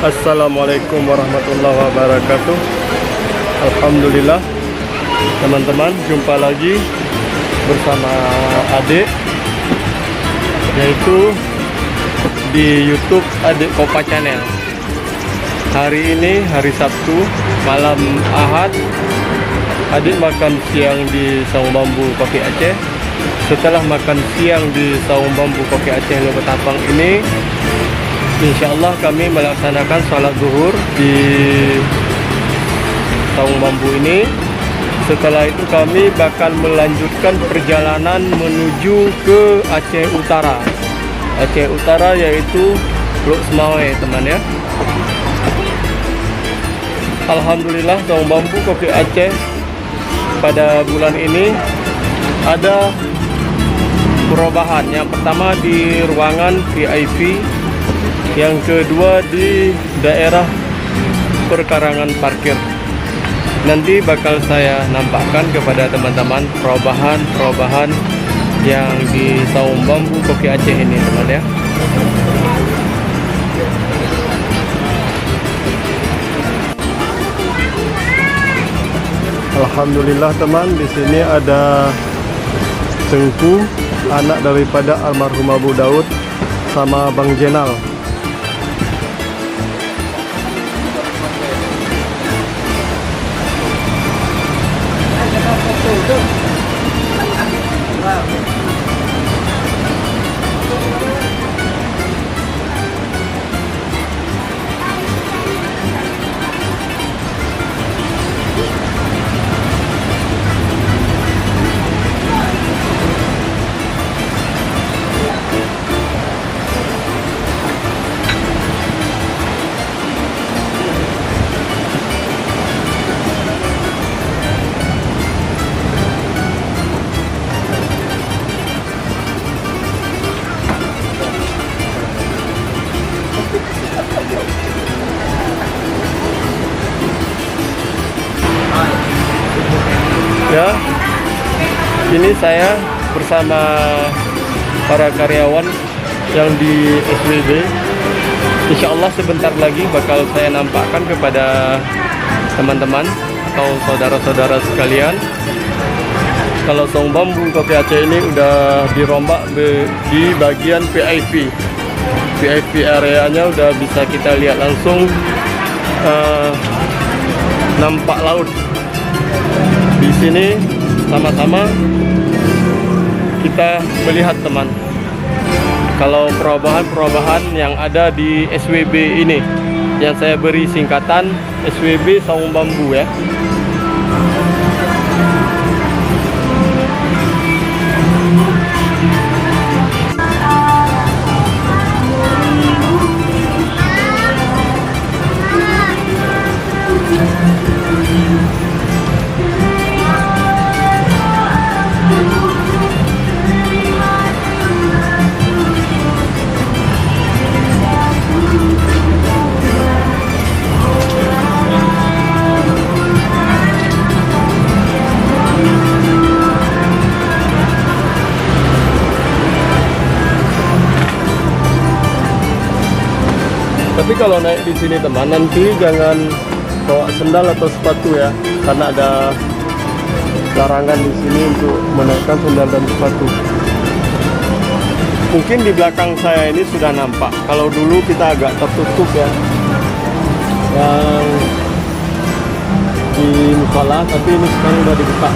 Assalamualaikum warahmatullahi wabarakatuh. Alhamdulillah teman-teman, jumpa lagi bersama adik, yaitu di YouTube Adik Kopa Channel. Hari ini hari Sabtu, malam Ahad, adik makan siang di Saung Bambu Kopi Aceh. Setelah makan siang di Saung Bambu Kopi Aceh Lubetapang ini, insya Allah kami melaksanakan sholat zuhur di Saung Bambu ini. Setelah itu kami bakal melanjutkan perjalanan menuju ke Aceh Utara. Aceh Utara yaitu Luk Semawe, teman ya. Alhamdulillah Saung Bambu Kopi Aceh pada bulan ini ada perubahan. Yang pertama di ruangan VIP, yang kedua di daerah perkarangan parkir. Nanti bakal saya nampakkan kepada teman-teman perubahan yang di Saung Bambu Kopi Aceh ini, teman ya. Alhamdulillah teman, di sini ada Tengku, anak daripada almarhum Abu Daud, sama Bang Jenal. Ya, ini saya bersama para karyawan yang di SWB. Insya Allah sebentar lagi bakal saya nampakkan kepada teman-teman atau saudara-saudara sekalian kalau Saung Bambu Kopi Aceh ini udah dirombak di bagian VIP. VIP areanya udah bisa kita lihat langsung, nampak laut. Di sini sama-sama kita melihat teman, kalau perubahan yang ada di SWB ini, yang saya beri singkatan SWB Saung Bambu ya. Tapi kalau naik di sini teman, nanti jangan bawa sendal atau sepatu ya, karena ada larangan di sini untuk menaikkan sendal dan sepatu. Mungkin di belakang saya ini sudah nampak. Kalau dulu kita agak tertutup ya, yang di musola, tapi ini sekarang udah dibuka.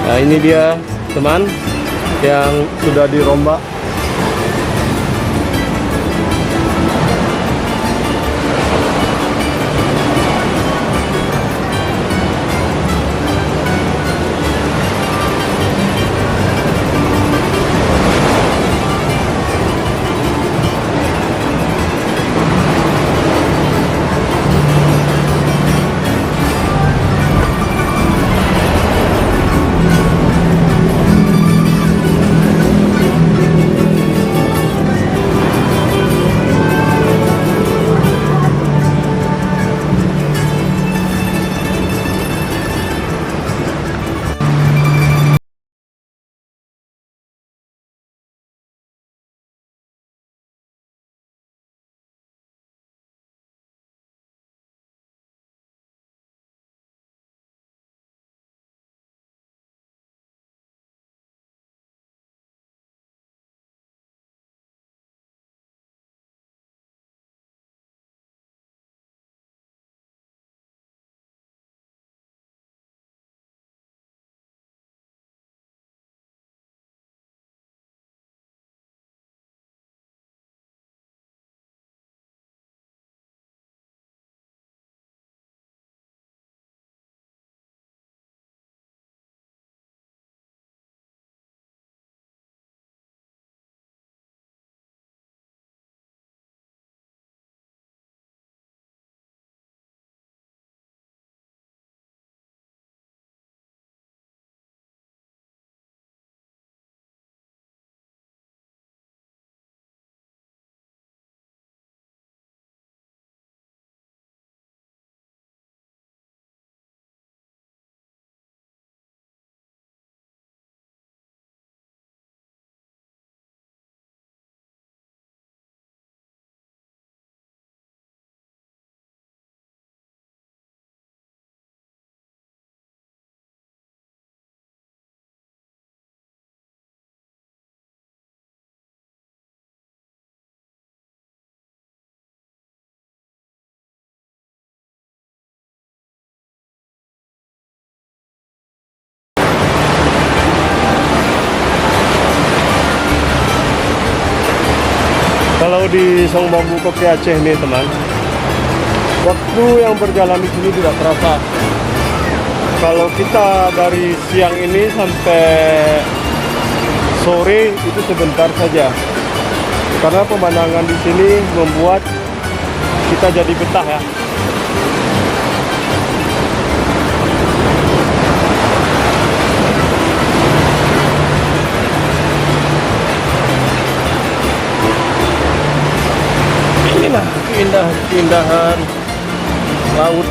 Nah, ini dia teman yang sudah dirombak Kalau di Saung Bambu Kopi Aceh ini teman, waktu yang berjalan di sini tidak terasa. Kalau kita dari siang ini sampai sore itu sebentar saja. Karena pemandangan di sini membuat kita jadi betah ya. Inilah keindahan laut.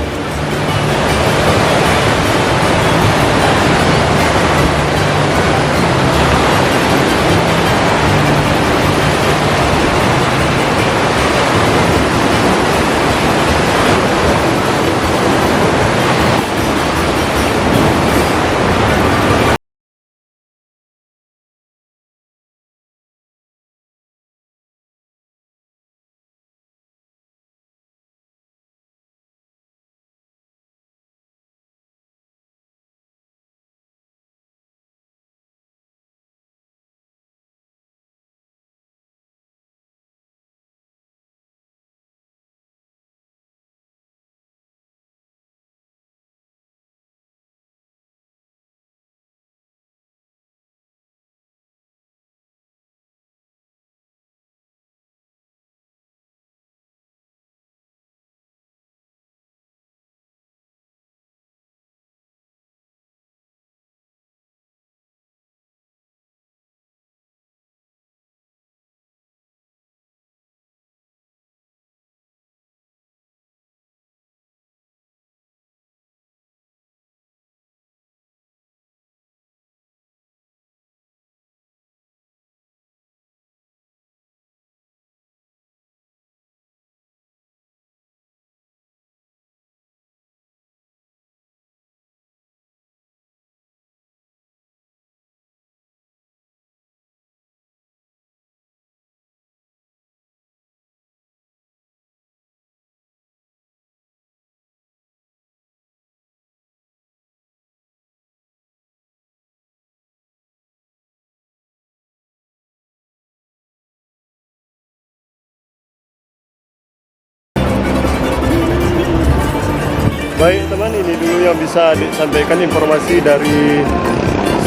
Baik teman, ini dulu yang bisa disampaikan informasi dari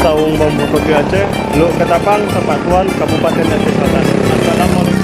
Saung Bambu Kopi Aceh, Luk Ketapang, Tempatuan, Kabupaten Aceh Selatan. Assalamualaikum.